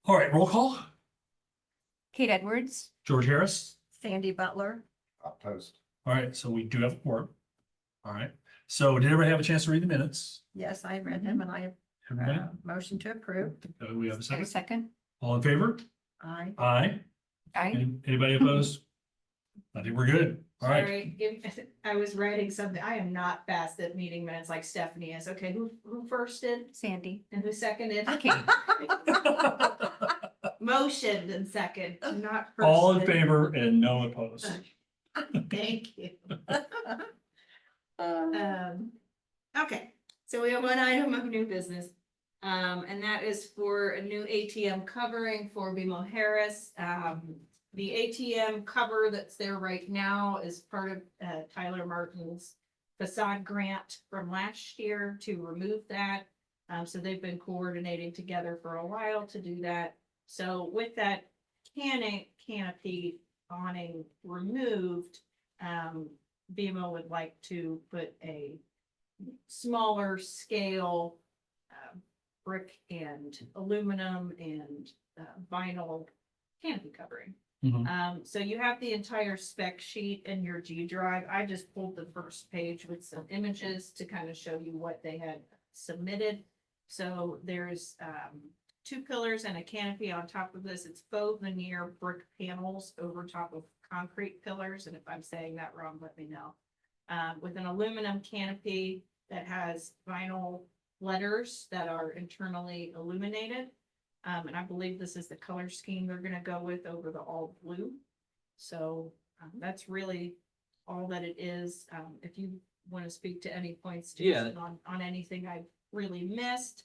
All right, roll call. Kate Edwards. George Harris. Sandy Butler. Opposed. All right, so we do have a quorum. All right, so did everybody have a chance to read the minutes? Yes, I read him and I Everybody? motion to approve. We have a second. Second. All in favor? Aye. Aye. Aye. Anybody opposed? I think we're good. All right. Sorry, I was writing something. I am not fast at meeting minutes like Stephanie is. Okay, who first did Sandy. and who seconded? Okay. Motioned and second, not first. All in favor and no opposed. Thank you. Okay, so we have one item of new business. And that is for a new ATM covering for BMO Harris. The ATM cover that's there right now is part of Tyler Martin's facade grant from last year to remove that. So they've been coordinating together for a while to do that. So with that canopy awning removed, BMO would like to put a smaller scale brick and aluminum and vinyl canopy covering. Mhm. So you have the entire spec sheet in your G drive. I just pulled the first page with some images to kind of show you what they had submitted. So there's 2 pillars and a canopy on top of this. It's faux veneer brick panels over top of concrete pillars. And if I'm saying that wrong, let me know. With an aluminum canopy that has vinyl letters that are internally illuminated. And I believe this is the color scheme they're gonna go with over the all blue. So that's really all that it is. If you want to speak to any points Jason, on anything I've really missed.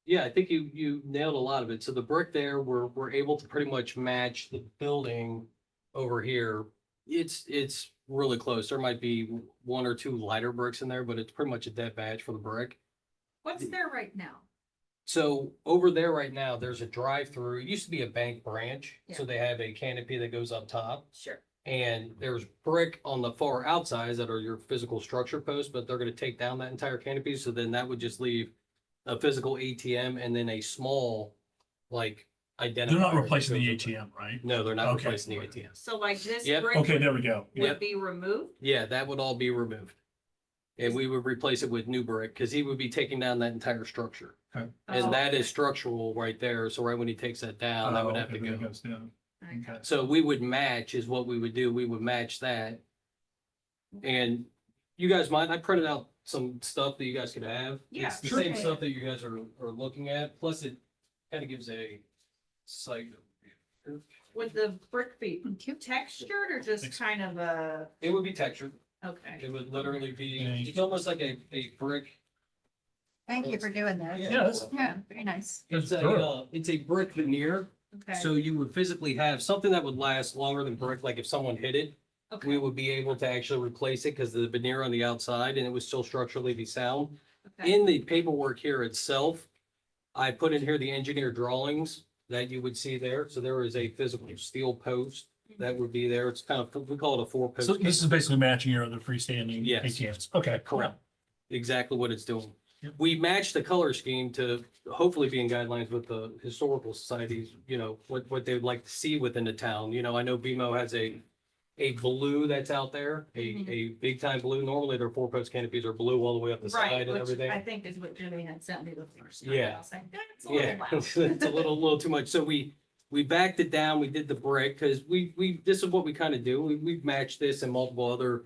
Yeah, I think you nailed a lot of it. So the brick there, we're able to pretty much match the building over here. It's really close. There might be 1 or 2 lighter bricks in there, but it's pretty much a dead batch for the brick. What's there right now? So over there right now, there's a drive-through. It used to be a bank branch. So Yeah. they have a canopy that goes up top. Sure. And there's brick on the far outsides that are your physical structure posts, but they're gonna take down that entire canopy. So then that would just leave a physical ATM and then a small, like, identifier. They're not that replacing the goes up. ATM, right? No, they're not Okay. replacing the ATM. So like this Yep. brick Okay, there we go. would Yep. be removed? Yeah, that would all be removed. And we would replace it with new brick, because he would be taking down that entire structure. Okay. And Oh, that is structural right there. So right when he takes that down, that would Oh, have to okay, then it go. goes down. okay. Okay. So we would match is what we would do. We would match that. And you guys mind, I printed out some stuff that you guys could have. Yeah, It's the sure. same stuff that you guys are looking at, plus it kind of gives a site. Would the brick be Thank you. textured or just Thanks. kind of a, It would be textured. okay? It would literally be, Yeah. it's almost like a brick. Thank you for doing that. Yeah. Yes. Yeah, very nice. It's a brick veneer. Okay, So you would physically have something that would last longer than brick, like if someone hit it, we okay, would be able to actually replace it because the veneer on the outside and it would still structurally be sound. okay. In the paperwork here itself, I put in here the engineer drawings that you would see there. So there is a physical steel post that would be there. It's kind of, we call it a 4-post. So this is basically matching your other freestanding Yes. ATMs. Okay, cool. Correct. Exactly what it's doing. Yep. We matched the color scheme to hopefully be in guidelines with the historical societies, what they would like to see within the town. I know BMO has a blue that's out there, Mhm. a big time blue. Normally their 4-post canopies are blue all the way up the Right, side and which everything. I think is what Jimmy had sent me the first time. Yeah. I was like, that's a Yeah, little loud. it's a little too much. So we backed it down. We did the brick because this is what we kind of do. We've matched this in multiple other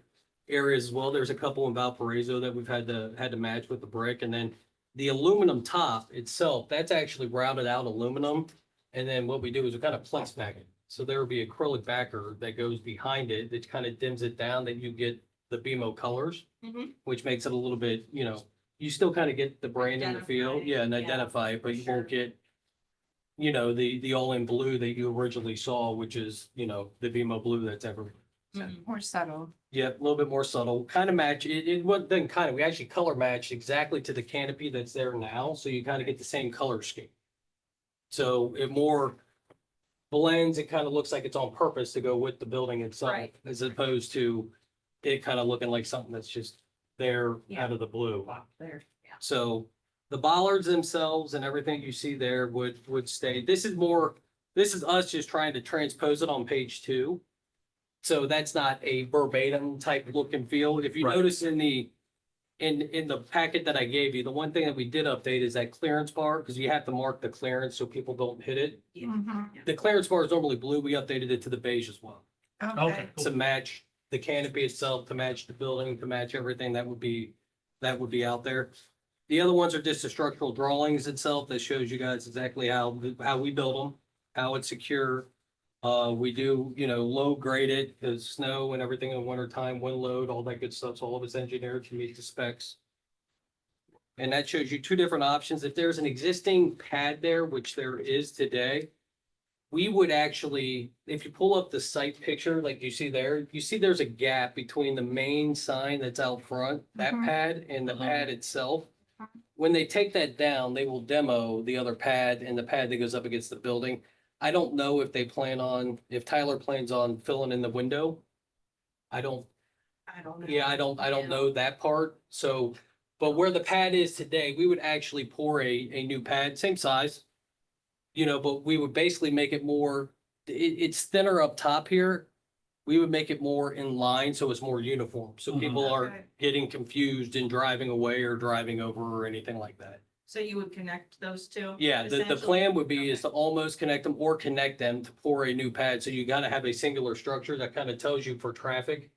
areas as well. There's a couple in Valparaiso that we've had to match with the brick, and then the aluminum top itself, that's actually routed out aluminum. And then what we do is we kind of plex back it. So there would be acrylic backer that goes behind it that kind of dims it down that you get the BMO colors, Mhm. which makes it a little bit, you still kind of get the brand and the feel, Identify it. yeah, and Yeah, identify it, but for you sure. won't get, the all in blue that you originally saw, which is, the BMO blue that's ever. Mhm. More subtle. Yeah, a little bit more subtle, kind of match, it wasn't then kind of, we actually color matched exactly to the canopy that's there now, so you kind of get the same color scheme. So it more blends, it kind of looks like it's on purpose to go with the building itself, Right. as opposed to it kind of looking like something that's just there Yeah. out of the blue. There, yeah. So The bollards themselves and everything you see there would stay. This is us just trying to transpose it on page 2. So that's not a verbatim type look and feel. If you Right. notice in the packet that I gave you, the one thing that we did update is that clearance bar, because you have to mark the clearance so people don't hit it. Mhm. The clearance bar is normally blue. We updated it to the beige as well Okay, Okay. to cool. match the canopy itself, to match the building, to match everything that would be out there. The other ones are just the structural drawings itself that shows you guys exactly how we build them, how it's secure. We do, low grade it, because snow and everything in winter time, wind load, all that good stuff. So all of it's engineered to meet the specs. And that shows you 2 different options. If there's an existing pad there, which there is today, we would actually, if you pull up the site picture, like you see there, you see there's a gap between the main sign that's out front, that Mhm. pad, and the Uh-huh. pad itself. Mhm. When they take that down, they will demo the other pad and the pad that goes up against the building. I don't know if if Tyler plans on filling in the window. I don't I don't know. Yeah, I don't know that part, so, but where the pad is today, we would actually pour a new pad, same size. But we would basically make it more, it's thinner up top here. We would make it more in line, so it's more uniform, so Mhm. people aren't Okay. getting confused and driving away or driving over or anything like that. So you would connect those two? Yeah, the essentially? plan would be is Okay. to almost connect them or connect them to pour a new pad, so you gotta have a singular structure that kind of tells you for traffic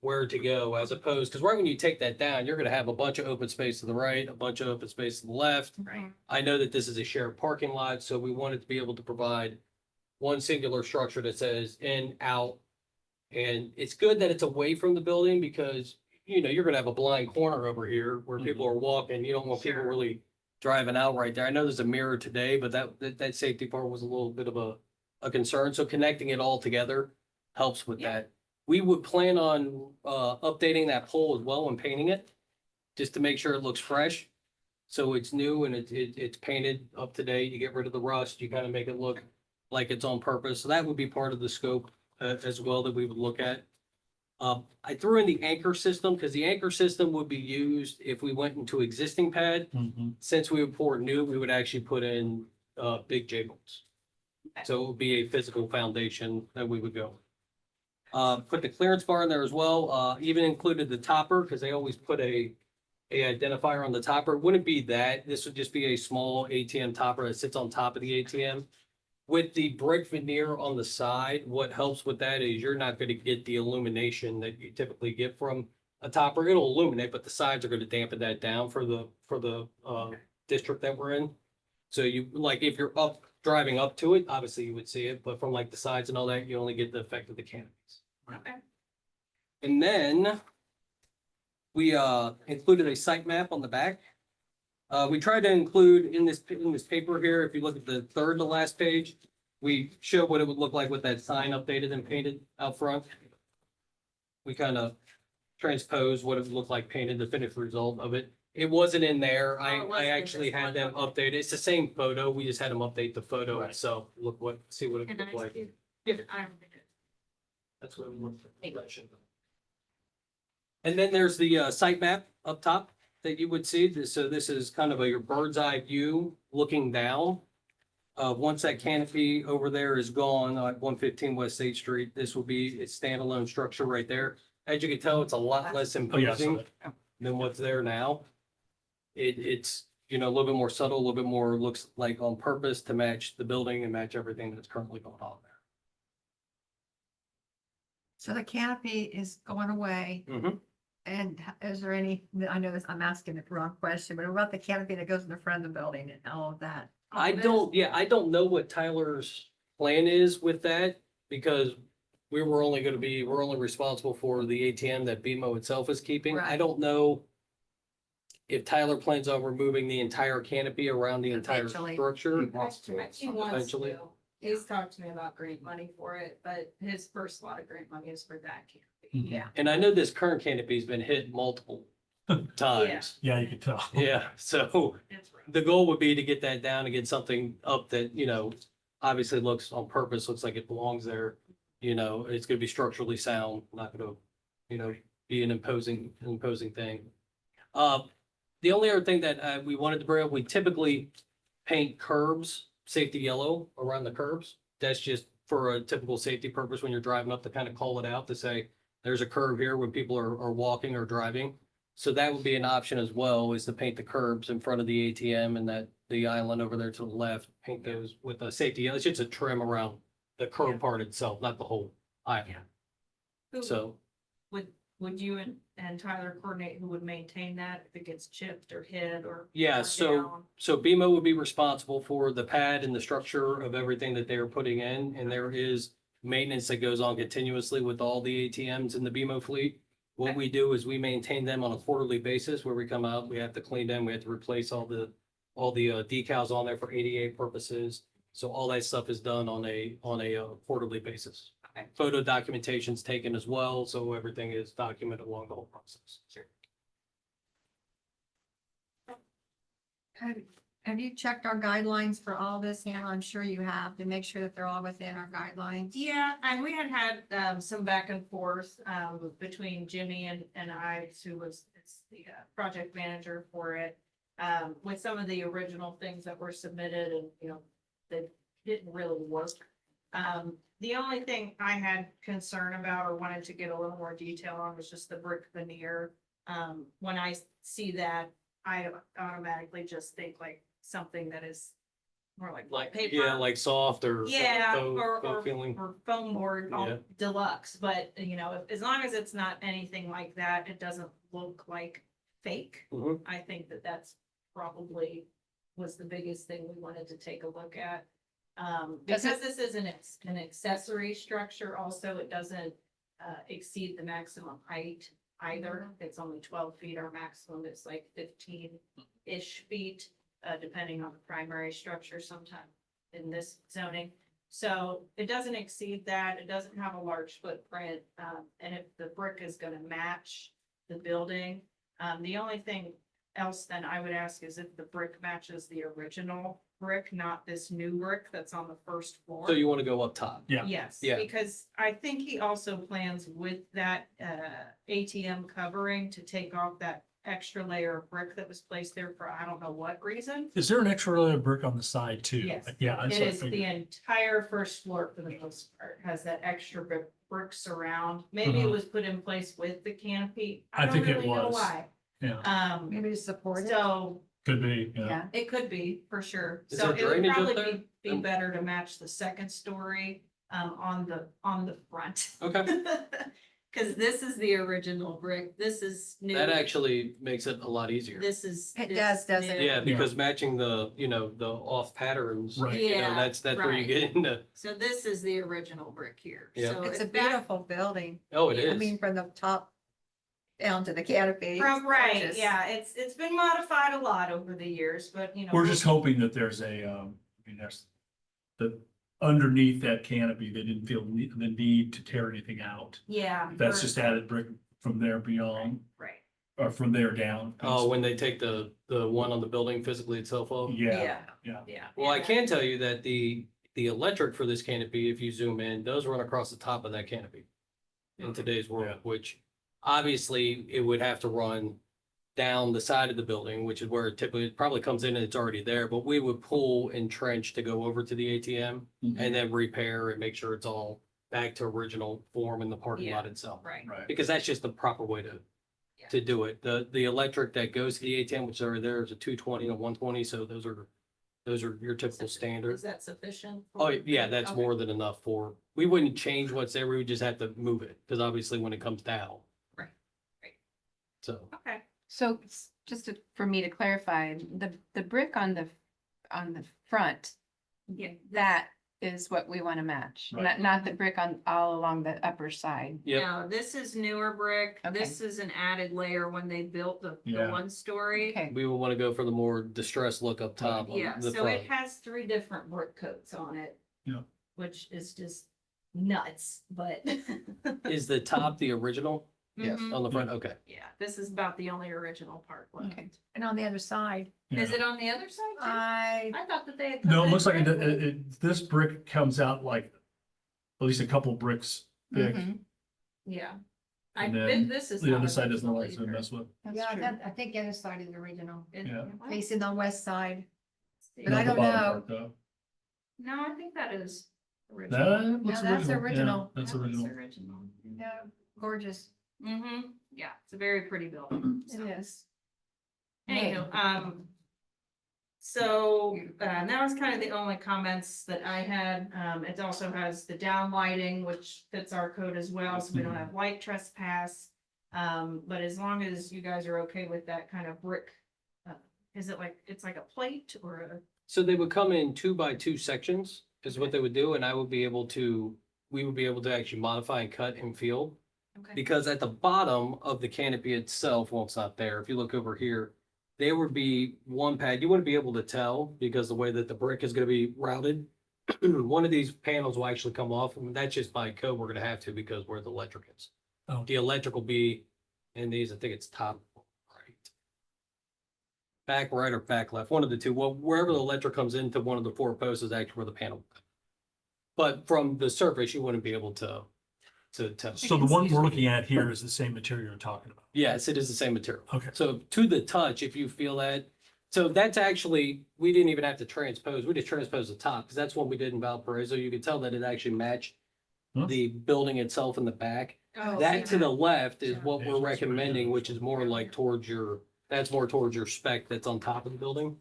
where to go, as opposed, because right when you take that down, you're gonna have a bunch of open space to the right, a bunch of open space to the left. Right. I know that this is a shared parking lot, so we wanted to be able to provide one singular structure that says in, out. And it's good that it's away from the building because, you're gonna have a blind corner over here where people are walking. You don't want people Sure. really driving out right there. I know there's a mirror today, but that safety part was a little bit of a concern. So connecting it all together helps with Yeah. that. We would plan on updating that pole as well and painting it, just to make sure it looks fresh. So it's new and it's painted up to date. You get rid of the rust, you kind of make it look like it's on purpose. So that would be part of the scope as well that we would look at. I threw in the anchor system because the anchor system would be used if we went into existing pad. Mhm. Since we would pour new, we would actually put in big J bolts. So it would be a physical foundation that we would go. Put the clearance bar in there as well, even included the topper, because they always put a identifier on the topper. It wouldn't be that. This would just be a small ATM topper that sits on top of the ATM. With the brick veneer on the side, what helps with that is you're not gonna get the illumination that you typically get from a topper. It'll illuminate, but the sides are gonna dampen that down for the district that we're in. So you, like, if you're driving up to it, obviously you would see it, but from like the sides and all that, you only get the effect of the canopies. Okay. And then we included a site map on the back. We tried to include in this paper here, if you look at the third to last page, we show what it would look like with that sign updated and painted out front. We kind of transpose what it would look like painted, the finished result of it. It wasn't in there. Oh, it I wasn't in actually this had one, them okay. update. It's the same photo. We just had them update the photo Right. itself. See what it Can looked I like. see? Yeah. I don't think it- That's what it looked like. And then there's the site map up top that you would see. So this is kind of your bird's eye view looking down. Once that canopy over there is gone at 115 West 8th Street, this will be a standalone structure right there. As you can tell, it's a lot less Oh, yeah, I saw imposing that. than what's there now. It's, a little bit more subtle, a little bit more looks like on purpose to match the building and match everything that's currently going on So the canopy is going away. there. Mhm. And is there any, I know this, I'm asking the wrong question, but what about the canopy that goes in the front of the building and all of that? I don't know what Tyler's plan is with that because we're only responsible for the ATM that BMO itself is keeping. I Right. don't know if Tyler plans on removing the entire canopy around the entire Eventually. structure. He wants Eventually. to. He's talked to me about grant money for it, but his first lot of grant money is for that canopy. Mhm. Yeah. And I know this current canopy's been hit multiple times. Yeah, you can tell. Yeah, so It's rough. the goal would be to get that down and get something up that, obviously looks on purpose, looks like it belongs there. It's gonna be structurally sound, not gonna, be an imposing thing. The only other thing that we wanted to bring up, we typically paint curbs, safety yellow around the curbs. That's just for a typical safety purpose when you're driving up to kind of call it out to say, there's a curve here when people are walking or driving. So that would be an option as well, is to paint the curbs in front of the ATM and that the island over there to the left, paint those with a safety yellow. It's just a trim around the curb part itself, not the whole island. Who- So. Would you and Tyler coordinate who would maintain that if it gets chipped or hit or? Yeah, torn so, down? so BMO would be responsible for the pad and the structure of everything that they are putting in, and there is maintenance that goes on continuously with all the ATMs in the BMO fleet. What Okay. we do is we maintain them on a quarterly basis where we come out, we have to clean them, we have to replace all the decals on there for ADA purposes. So all that stuff is done on a quarterly basis. Okay. Photo documentation's taken as well, so everything is documented along the whole process. Sure. Have you checked our guidelines for all this, Hannah? I'm sure you have, to make sure that they're all within our guidelines. Yeah, and we had some back and forth between Jimmy and I, who was the project manager for it. With some of the original things that were submitted and, that didn't really work. The only thing I had concern about or wanted to get a little more detail on was just the brick veneer. When I see that, I automatically just think like something that is more like paper. Yeah, like soft or. Yeah, faux- or, faux feeling. or foam board, all Yeah. deluxe, but as long as it's not anything like that, it doesn't look like fake. Mhm. I think that's probably was the biggest thing we wanted to take a look at. Does Because this is an accessory structure, also, it doesn't exceed the maximum height either. It's only 12 feet, our maximum is like 15-ish feet, depending on the primary structure sometime in this zoning. So it doesn't exceed that, it doesn't have a large footprint, and if the brick is gonna match the building, the only thing else then I would ask is if the brick matches the original brick, not this new brick that's on the first floor. So you want to go up top? Yeah. Yes, Yeah. because I think he also plans with that ATM covering to take off that extra layer of brick that was placed there for I don't know what reason. Is there an extra layer of brick on the side too? Yes. Yeah. that's It what I is the figured. entire first floor for the most part, has that extra bricks around. Maybe it Mhm. was put in place with the canopy. I don't think it really know was. why. Yeah, Maybe to support it. So could be, yeah. Yeah, it could be, for sure. Is So there it would drainage up probably there? be better to match the second story, on the front. Okay, Cause this is the original brick, this is new. that actually makes it a lot easier. This is. It is does, doesn't it? new. Yeah, because matching the off patterns, Right. Yeah, that's where you right. get into, So this is the original brick here. Yeah. So it's a if that- beautiful building. oh, it I is. mean, from the top down to the canopy. From, it's right, gorgeous. yeah, it's been modified a lot over the years, but We're just hoping that there's I mean, there's the, underneath that canopy, they didn't feel the need to tear anything out. Yeah. That's for- just added brick from there beyond, Right, or from there down. Oh, when they take the one on the building physically itself off? Yeah, yeah. Well, I yeah. can tell you that the electric for this canopy, if you zoom in, does run across the top of that canopy in today's world, Yeah. which obviously it would have to run down the side of the building, which is where it probably comes in and it's already there, but we would pull and trench to go over to the ATM Mhm. and then repair and make sure it's all back to original form in the parking Yeah. lot itself. Right, right. Because that's just the proper way Yeah. to do it. The electric that goes to the ATM, which are there is a 220 and a 120, so those are your typical is standard. that sufficient? Oh, yeah, that's Okay. more than enough we wouldn't change what's there, we would just have to move it, because obviously when it comes down. Right, right. So, Okay, So for me to clarify, the brick on the front, yeah, that is what we want to match, Right. not the brick on all along the upper side. yep, no, this is newer brick, Okay. this is an added layer when they built the Yeah. 1-story. Okay, we would want to go for the more distressed look up top Yeah, on the so it front. has 3 different brick coats on it. Yeah. Which is just nuts, but. Is the top the original Yes. Mhm. on the front? Okay. Yeah, this is about the only original part left. Okay. And on the other side, Is Yeah. it on the other side too? I, I thought that they had. No, cut it looks like brick. this brick comes out like at least a couple bricks thick. Mhm. Yeah, And then this is. the not other side doesn't original like to either. mess with. That's Yeah, true. I think the other side is original, Yeah. facing on west side. But Not I the don't bottom know. part, though. No, I think that is original. That looks Yeah, that's original. original. Yeah, that's That looks original. original. Yeah, gorgeous. Mm-hmm, yeah, it's a very pretty building. It so. is. Anywho, so, that was kind of the only comments that I had. It also has the down lighting, which fits our code as well, so we don't have light trespass. But as long as you guys are okay with that kind of brick, is it like, it's like a plate or a? So they would come in 2x2 sections is what they would do, and I would be able to, we would be able to actually modify and cut and field. Okay. Because at the bottom of the canopy itself, well, it's not there. If you look over here, there would be one pad. You wouldn't be able to tell because the way that the brick is gonna be routed. One of these panels will actually come off, and that's just by code. We're gonna have to because where the electric is. Oh. The electric will be in these, I think it's top right. Back right or back left, one of the two. Well, wherever the electric comes into one of the four posts is actually where the panel. But from the surface, you wouldn't be able to tell. So the one we're looking at here is the same material you're talking about. Yes, it is the same material. Okay. So to the touch, if you feel that, so that's actually, we didn't even have to transpose, we just transposed the top, because that's what we did in Valparaiso. You could tell that it actually matched Huh? the building itself in the back. Oh, That to the left is Yeah. what Yeah, we're that's recommending, original. which is more like towards your, that's more towards your spec that's on top of the building.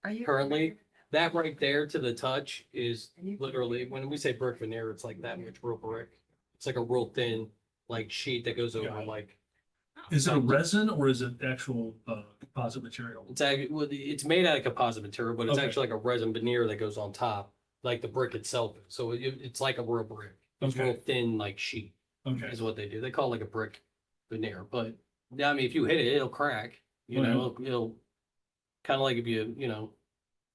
Are you? Currently, that right there to the touch is literally, when we say brick veneer, it's like that much real brick. It's like a real thin, like sheet that goes over Got it. like. Is it a resin or is it actual composite material? It's actually, well, it's made out of composite material, but it's Okay. actually like a resin veneer that goes on top, like the brick itself. is. So it's like a real brick. It's real Okay. thin, like sheet Okay. is what they do. They call it like a brick veneer, but yeah, I mean, if you hit it, it'll crack. You Okay. know, it'll kind of like if you know,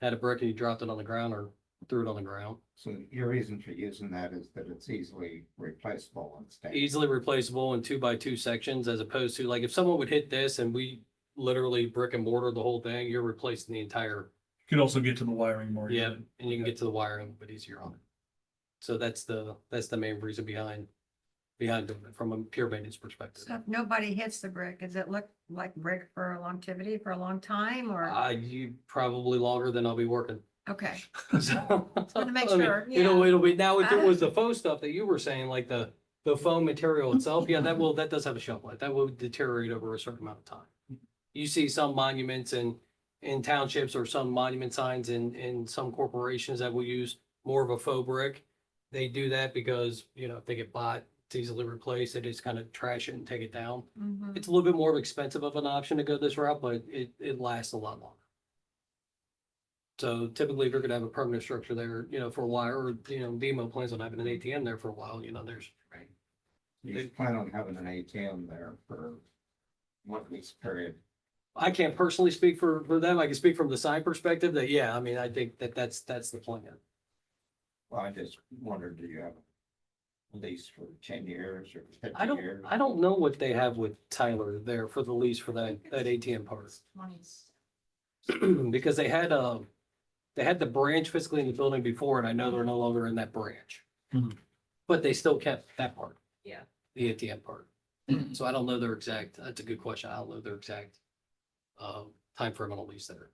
had a brick and you dropped it on the ground or threw it on the ground. So your reason for using that is that it's easily replaceable and stable. Easily replaceable in 2x2 sections as opposed to like if someone would hit this and we literally brick and mortar the whole thing, you're replacing the entire. You could also get to the wiring more. Yeah, easily. and you can get to the wiring a bit easier on it. So that's the main reason behind doing it from a pure maintenance perspective. So if nobody hits the brick, does it look like brick for longevity for a long time or? You probably longer than I'll be working. Okay, So. wanna make I mean, sure, It'll be, now if it was the faux stuff that you were saying, like the foam material itself, yeah, that does have a shelf life. That will deteriorate over a certain amount of time. You see some monuments in townships or some monument signs in some corporations that will use more of a faux brick. They do that because, you know, if they get bought, it's easily replaced. They just kind of trash it and take it down. mhm. It's a little bit more expensive of an option to go this route, but it lasts a lot longer. So typically, if you're gonna have a permanent structure there, you know, for a while, or, you know, BMO plans on having an ATM there for a while, you know, there's. You plan on having an ATM there for one week's period. I can't personally speak for them. I can speak from the sign perspective that, yeah, I mean, I think that's the plan. Well, I just wondered, do you have a lease for 10 years or 50 I years? don't know what they have with Tyler there for the lease for that ATM part. Because they had the branch physically in the building before, and I know they're no longer in that branch. Mhm. But they still kept that part. Yeah. The ATM part. So I don't know their exact, that's a good question. I don't know their exact timeframe on a lease there.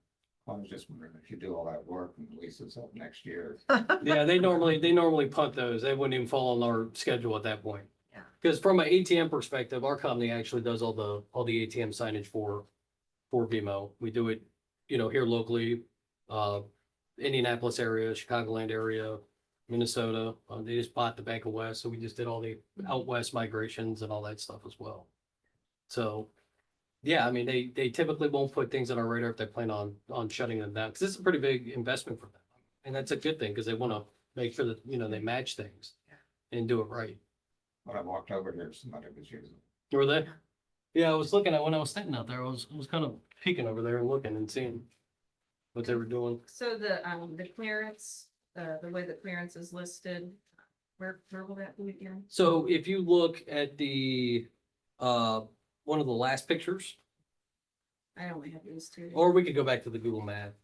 I was just wondering if you do all that work and the lease is up next year. Yeah, they normally punt those. They wouldn't even fall on our schedule at that point. Yeah. Because from an ATM perspective, our company actually does all the ATM signage for BMO. We do it, you know, here locally, Indianapolis area, Chicagoland area, Minnesota. They just bought the Bank of West, so we just did all the out west migrations and all that stuff as well. So, yeah, I mean, they typically won't put things on our radar if they plan on shutting them down, because this is a pretty big investment for them. And that's a good thing, because they want to make sure that, you know, they match things and do it right. When I walked over here, somebody was using Were they? Yeah, I was looking at when I was sitting out there, I was kind of peeking over there and looking and seeing what they were doing. So the clearance, the way the clearance is listed, where will that be again? So if you look at the, one of the last pictures, I only have these two. or we could go back to the Google map.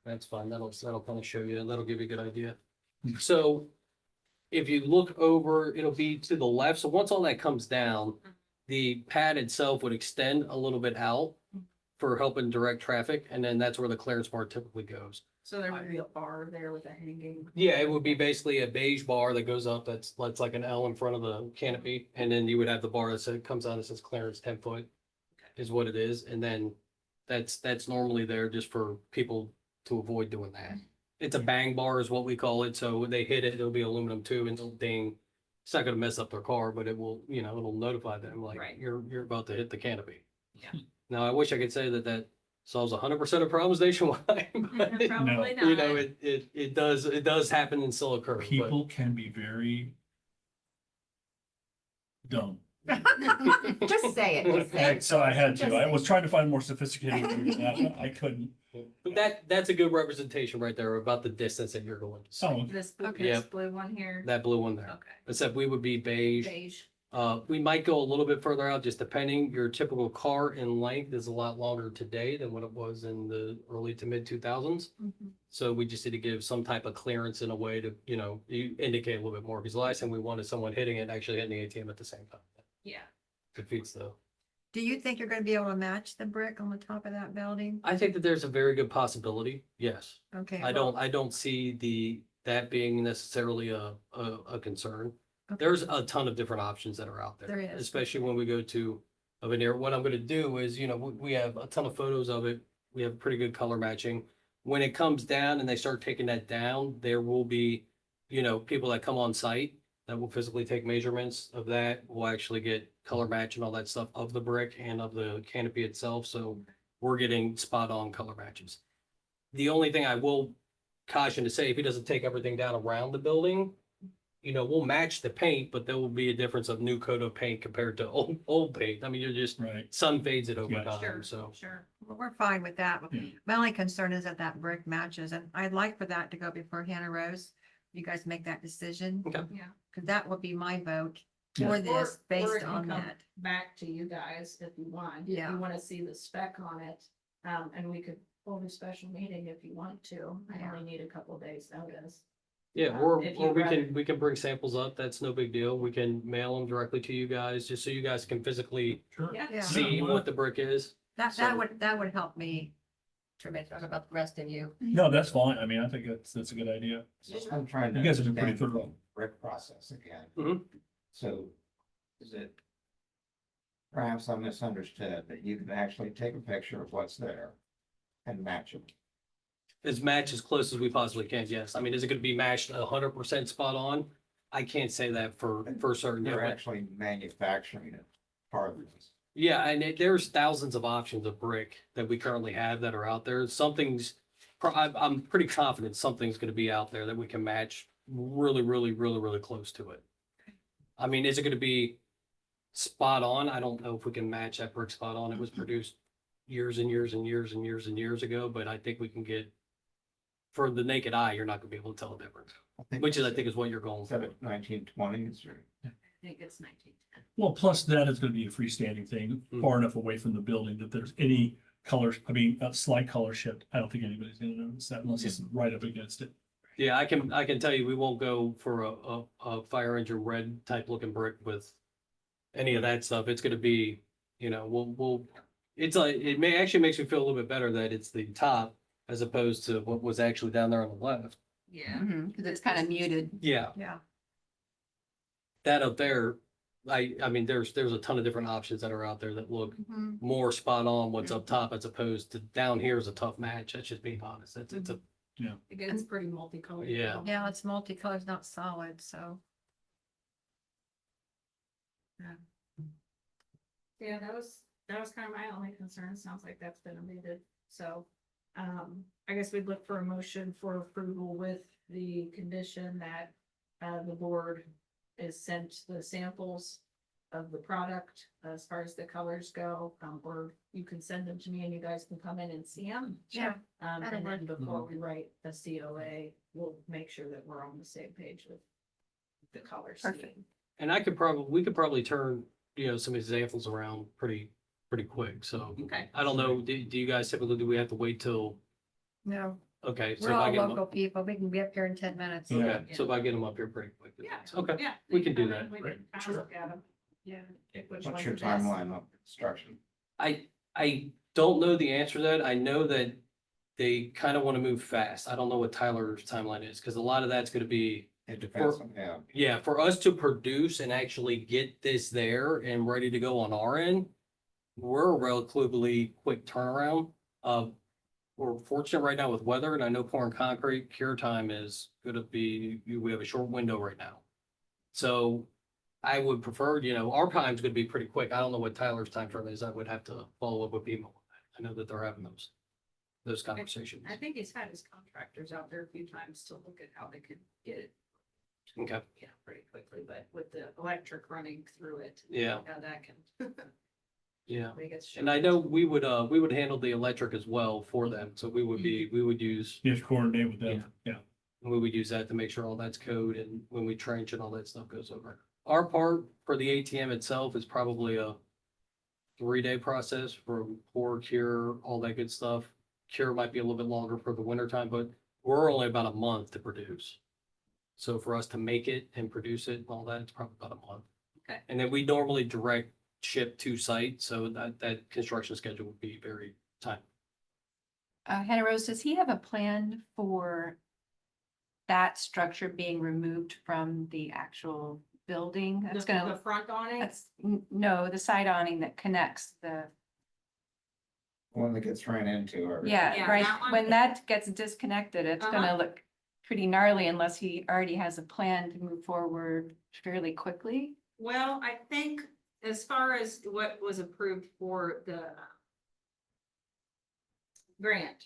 That's fine. That'll kind of show you, and that'll give you a good idea. So if you look over, it'll be to the left. So once all that comes down, the pad itself would extend a little bit out for helping direct traffic, and then that's where the clearance bar typically goes. So there would be a bar there with a hanging. Yeah, it would be basically a beige bar that goes up, that's like an L in front of the canopy, and then you would have the bar that says, comes on, that says clearance 10 foot is what it is, and then that's normally there just for people to avoid doing that. It's a bang bar is what we call it, so when they hit it, it'll be aluminum too, and it'll ding. It's not gonna mess up their car, but it will, it'll notify them like, Right. you're about to hit the canopy. Yeah. Now, I wish I could say that solves 100% of problems nationwide, but Probably No. not. it does happen and still occur. but- People can be very dumb. Just say it, just say it. So I had Just to. I say was trying to find a more sophisticated word than that. I couldn't. But that's a good representation right there about the distance that you're going to see. Oh, This, Okay. this Yep. blue one here. That blue one there. Okay. Except we would be beige. Beige. We might go a little bit further out, just depending. Your typical car in length is a lot longer today than what it was in the early to mid 2000s. Mhm. So we just need to give some type of clearance in a way to, you indicate a little bit more. Because the last time we wanted someone hitting it, actually hitting the ATM at the same time. Yeah. Defeats the. Do you think you're gonna be able to match the brick on the top of that building? I think that there's a very good possibility. Yes. Okay. I well, don't see that being necessarily a concern. Okay. There's a ton of different options that are out there. There is. Especially when we go to a veneer. What I'm gonna do is, we have a ton of photos of it. We have pretty good color matching. When it comes down and they start taking that down, there will be, people that come on site that will physically take measurements of that. We'll actually get color match and all that stuff of the brick and of the canopy itself. So we're getting spot on color matches. The only thing I will caution to say, if he doesn't take everything down around the building, we'll match the paint, but there will be a difference of new coat of paint compared to old paint. I mean, you're just, right. sun fades it over Yeah. time, Sure, so. sure. Well, we're fine with that. Yeah. My only concern is that that brick matches, and I'd like for that to go before Hannah Rose. You guys make that decision, Okay. Yeah. because that would be my vote Yeah. for this Or it based can on come that. Back to you guys if you want. If Yeah. you want to see the spec on it, and we could hold a special meeting if you want to. I Yeah. only need a couple days notice. Yeah, or If or you'd we rather- can bring samples up. That's no big deal. We can mail them directly to you guys, just so you guys can physically Sure. Yeah. see what the brick is. That So- would help me. Tremendously. Talk about the rest of you. No, that's fine. I mean, I think that's a good idea. I'm trying to You guys have been pretty understand the thorough. brick process again. Mhm. So is it? Perhaps I misunderstood, that you can actually take a picture of what's there and match it. As match as close as we possibly can, yes. I mean, is it gonna be matched 100% spot on? I can't say that for certain. Yeah, They're but- actually manufacturing it, part of this. Yeah, and there's thousands of options of brick that we currently have that are out there. I'm pretty confident something's gonna be out there that we can match really, really, really, really close to it. I mean, is it gonna be spot on? I don't know if we can match that brick spot on. It was produced years and years and years and years and years ago, but I think we can get, for the naked eye, you're not gonna be able to tell the difference, which is, I think, is what you're going for. 1920s or? I think it's 1910. Well, plus that is gonna be a freestanding thing, far enough away from the building that there's any color, a slight color shift. I don't think anybody's gonna notice that unless it's right up against it. Yeah, I can tell you, we won't go for a fire engine red type looking brick with any of that stuff. It's gonna be, it's like, it may actually makes me feel a little bit better that it's the top as opposed to what was actually down there on the left. Yeah. Because it's kind of muted. Yeah, Yeah. that up there, I mean, there's a ton of different options that are out there that look Mhm. more spot on what's up top as opposed to down here is a tough match. That's just being honest. It's a, Again, it's pretty multicolored. Yeah. Yeah, it's multicolored, not solid, so. Yeah, that was kind of my only concern. Sounds like that's been omitted. So, I guess we'd look for a motion for approval with the condition that, the board is sent the samples of the product as far as the colors go, or you can send them to me and you guys can come in and see them. Yeah, And that'll then before we write the COA, we'll make sure that we're on the same page with the color Perfect. scheme. and we could probably turn, some examples around pretty quick. So Okay. I don't know, do you guys typically, do we have to wait till, no, okay, so we're if I all get them local up, people. We can be up here in 10 minutes. Yeah. okay, so if I get them up here pretty quick. Yeah. Okay, Yeah. we can do come that. in, we Right, can kinda sure. look at 'em. Yeah. Which What's one's your the best? timeline of construction? I don't know the answer to that. I know that they kind of want to move fast. I don't know what Tyler's timeline is, because a lot of that's gonna be, It depends on, yeah. yeah, for us to produce and actually get this there and ready to go on our end, we're a relatively quick turnaround. We're fortunate right now with weather, and I know pouring concrete, cure time is gonna be, we have a short window right now. So I would prefer, our time's gonna be pretty quick. I don't know what Tyler's time frame is. I would have to follow up with BMO. I know that they're having those conversations. I think he's had his contractors out there a few times to look at how they could get it, Okay, pretty quickly, but with the electric running through it. yeah, How that can. yeah. make it And I know we would handle the electric as well for them. So we would use, You have to coordinate with them, yeah. we would use that to make sure all that's code, and when we trench and all that stuff goes over. Our part for the ATM itself is probably a 3-day process for pour, cure, all that good stuff. Cure might be a little bit longer for the winter time, but we're only about a month to produce. So for us to make it and produce it and all that, it's probably about a month. Okay. And then we normally direct ship to site, so that construction schedule would be very time. Hannah Rose, does he have a plan for that structure being removed from the actual building? That's The gonna, front awning? no, the side awning that connects the, One that gets ran into or. yeah, Yeah, right. that one. When that gets disconnected, it's Uh-huh. gonna look pretty gnarly unless he already has a plan to move forward fairly quickly. Well, I think as far as what was approved for the grant,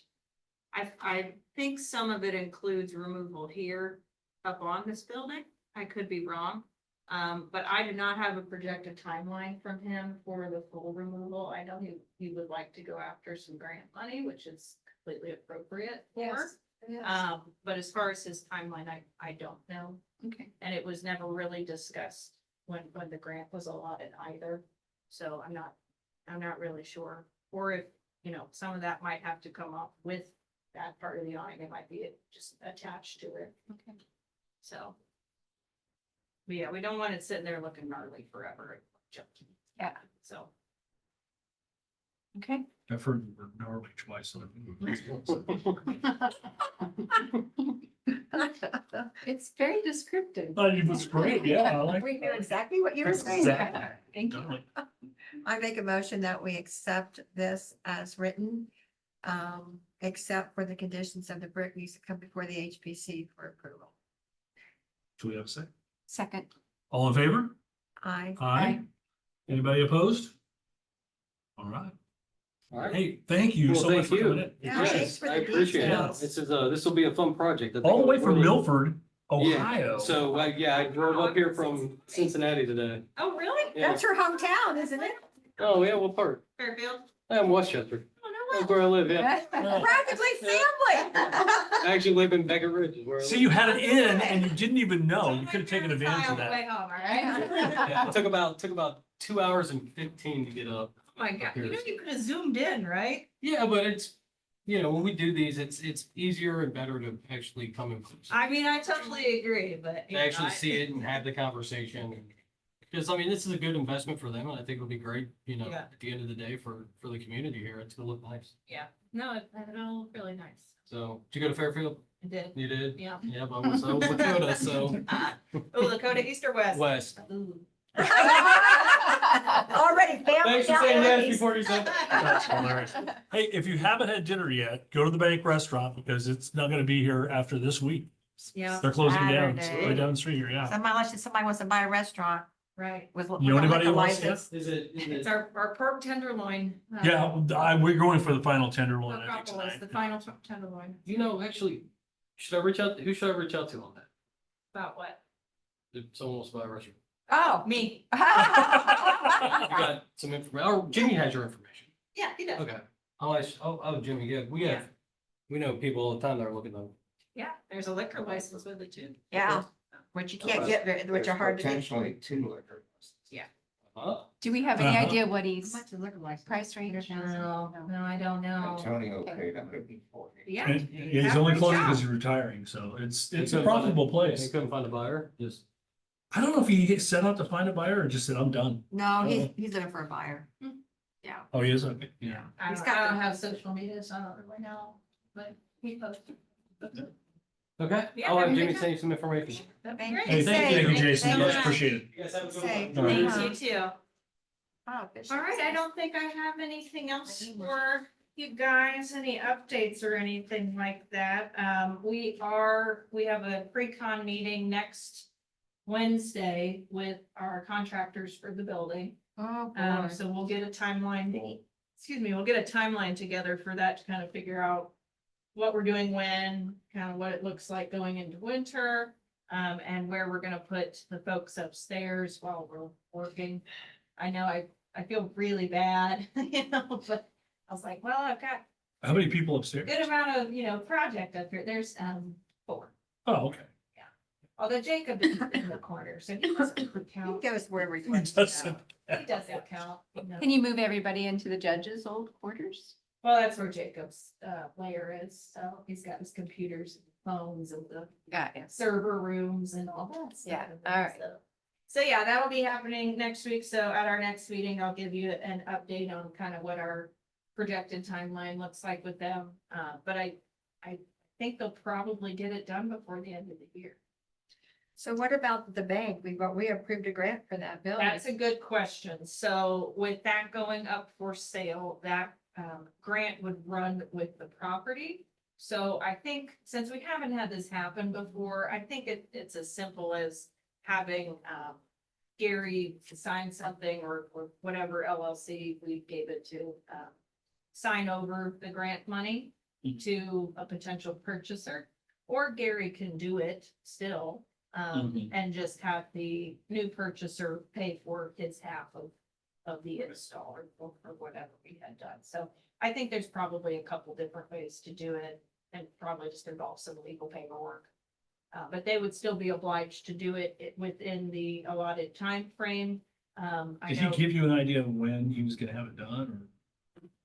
I think some of it includes removal here up on this building. I could be wrong. But I do not have a projected timeline from him for the full removal. I know he would like to go after some grant money, which is completely appropriate for. But as far as his timeline, I don't know. Okay. And it was never really discussed when the grant was allotted either. So I'm not really sure. Or if, some of that might have to come up with that part of the awning. It might be just attached to it. Okay. So. But yeah, we don't want it sitting there looking gnarly forever. Yeah. So. Okay. I've heard the word gnarly twice. So It's very descriptive. Oh, it was great, yeah, I like. We knew exactly what you were saying. Exactly. Thank you. Gnarly. I make a motion that we accept this as written, except for the conditions of the brick needs to come before the HPC for approval. Do we have a second? Second. All in favor? I. Aye. Anybody opposed? All right. All right. Hey, thank you Well, so much thank for you. coming in. Yeah, thanks Yes, for I the appreciate it. details. This will be a fun project. I think All the way it'll from really- Milford, Yeah. Ohio. So, I drove up here from Cincinnati today. Oh, really? Yeah. That's your hometown, isn't it? Oh, yeah, what part? Fairfield? I'm Westchester. Oh, That's no way. where I live, yeah. Practically family. I actually live in Beckett Ridge is where I See, live. you had it in and you didn't even know. You could have taken advantage of On the that. way home, all right? Yeah, it took about 2 hours and 15 to get up. Oh my God, you could have zoomed in, right? Yeah, but it's, when we do these, it's easier and better to actually come in close. I mean, I totally agree, but. To actually see it and have the conversation. Because, this is a good investment for them, and I think it'll be great, Yeah. at the end of the day for the community here. It's gonna look nice. Yeah, no, it'll look really nice. So, did you go to Fairfield? It did, You did? yeah. Yeah, but I was Lakota, so Oh, Lakota, East or West? West. Ooh. Already family. Thanks for saying yes already. before you said. That's hilarious. Hey, if you haven't had dinner yet, go to the Bank Restaurant because it's not gonna be here after this week. Yeah, They're closing down, it's Saturday. right down the street here, yeah. Somebody wants to buy a restaurant right. with. You know with a anybody liquor who wants to? license. Is it? It's our pork tenderloin. Yeah, we're going for the final tenderloin, I think, Acropolis, tonight. the final tenderloin. Actually, should I reach out? Who should I reach out to on that? About what? If someone wants to buy a restaurant. Oh. Me. You got some information, or Jimmy has your information. Yeah, he does. Okay. Oh, Jimmy, yeah, we know people all the time that are looking to. Yeah, there's a liquor license with it too. Yeah, which you can't get, which are hard to get. Potentially 2 liquor licenses. Huh? Do we have any Uh-huh. idea what he's, Much is liquor license. price range? No, I don't know. Antonio paid $140. Yeah. And yeah, he's only closing because he's retiring, so it's a profitable He place. couldn't find a buyer, just. I don't know if he set out to find a buyer or just said, I'm done. No, he's looking for a buyer. Hmm. Yeah. Oh, he is, okay, yeah. He's I got don't the- have social media, so I don't really know, but he posted. Okay, Yeah, I'll have everything Jimmy else- send you some information. That'd be Thank great. Hey, thank you, Jason, Thank much you. appreciated. You guys have a good Say- All right. Thanks, you too. Oh, All right, I don't think I have anything else for you guys, any updates or anything like that. We have a pre-con meeting next Wednesday with our contractors for the building. Oh, boy. So we'll get a timeline, we'll get a timeline together for that to kind of figure out what we're doing when, kind of what it looks like going into winter, and where we're gonna put the folks upstairs while we're working. I know I feel really bad, but I was like, well, I've got How many people a upstairs? good amount of, project up here. There's, 4. Oh, okay. Although Jacob is in the corner, so he doesn't He count. goes wherever he He wants. doesn't. He doesn't count. No. Can you move everybody into the judge's old quarters? Well, that's where Jacob's layer is, so he's got his computers, and phones, and the Got it. server rooms and all that stuff. Yeah, in there, all right. So yeah, that'll be happening next week, so at our next meeting, I'll give you an update on kind of what our projected timeline looks like with them, but I think they'll probably get it done before the end of the year. So what about the bank? We approved a grant for that building. That's a good question. So with that going up for sale, that grant would run with the property. So I think since we haven't had this happen before, I think it's as simple as having Gary sign something or whatever LLC we gave it to, sign over the grant money to a potential purchaser. Or Gary can do it still, and just have the new purchaser pay for his half of the install or whatever we had done. So I think there's probably a couple different ways to do it and probably just involve some legal paperwork. But they would still be obliged to do it within the allotted time frame. I Did he know, give you an idea of when he was gonna have it done, or?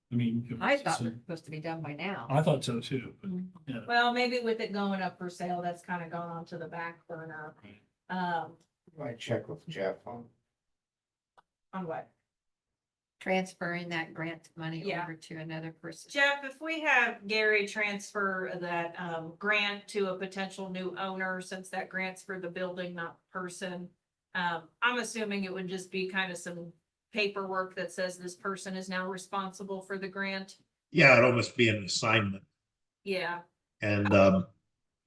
I mean. it I was- thought it was supposed to be done by now. I thought so too, but, yeah. well, maybe with it going up for sale, that's kind of gone onto the back burner. I check with Jeff on, On what? Transferring that grant money Yeah. over to another person. Jeff, if we have Gary transfer that grant to a potential new owner, since that grant's for the building, not person. I'm assuming it would just be kind of some paperwork that says this person is now responsible for the grant. Yeah, it'd almost be an assignment, Yeah, and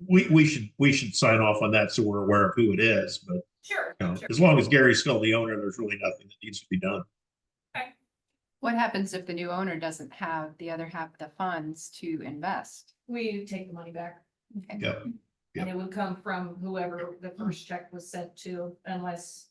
we should sign off on that so we're aware of who it is, but sure, you know, sure. as long as Gary's still the owner, there's really nothing that needs to be done. What happens if the new owner doesn't have the other half of the funds to invest? We take the money back. Okay. Yep. And it would come from whoever the first check was sent to, unless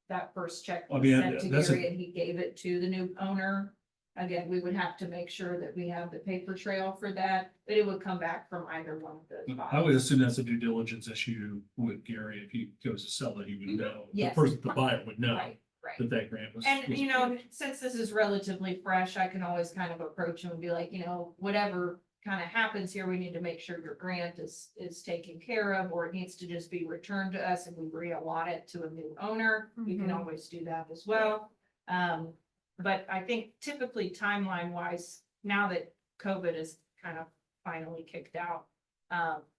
that first check I was mean, sent to that's a- Gary and he gave it to the new owner. Again, we would have to make sure that we have the paper trail for that, but it would come back from either one of the. I would assume that's a due diligence issue with Gary. If he goes to sell it, he would know. The Yes. person, the buyer would know Right, right. that that grant was. And, was you know, approved. since this is relatively fresh, I can always kind of approach him and be like, whatever kind of happens here, we need to make sure your grant is taken care of, or it needs to just be returned to us and we re-allot it to a new owner. You can Mhm. always do that as well. But I think typically timeline wise, now that COVID is kind of finally kicked out,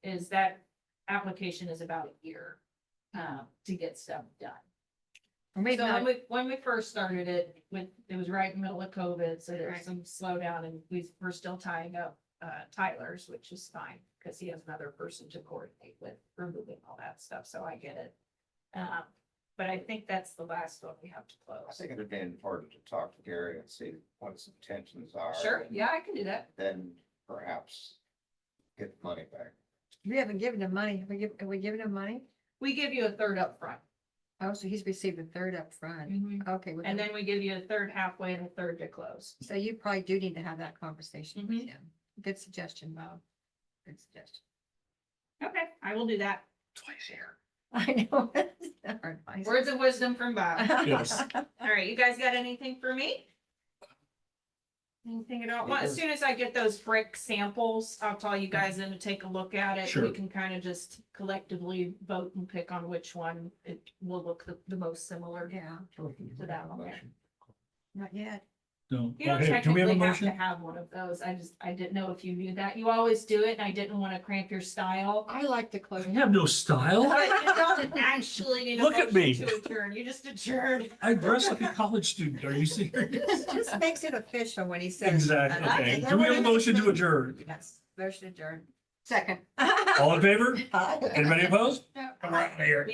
is that application is about a year to get stuff done. We've So not, when we first started it, it was right in the middle of COVID, so there was Right. some slowdown and we're still tying up Tyler's, which is fine, because he has another person to coordinate with removing all that stuff, so I get it. But I think that's the last one we have to I close. think it'd be important to talk to Gary and see what his intentions are. Sure, yeah, I can do that. Then perhaps get the money back. we haven't given him money. Have we given him money? We give you a third up front, Oh, so he's received a third up front. Okay. and then we give you a third halfway and a third to close. So you probably do need to have that conversation with Mhm. him. Good suggestion, Bob. Good suggestion. Okay, I will do that. Twice here. I know. Our advice. Words of wisdom from Bob. Yes. All right, you guys got anything for me? Anything at all? Well, as soon as I get those brick samples, I'll call you guys in to take a look at it. Sure. We can kind of just collectively vote and pick on which one it will look the most similar Yeah, to that one. there. not yet. No. You don't Okay, do we have a technically have to motion? have one of those. I didn't know if you knew that. You always do it and I didn't want to cramp your style. I like to close. I have no style. But you don't actually need a Look at me. motion to adjourn. You just adjourn. I dress like a college student. Are you serious? Just makes it official when he says. Exactly. Okay. Do we have a motion to adjourn? Yes, motion adjourned. Second. All in favor? Aye. Anybody opposed? No. Come right here.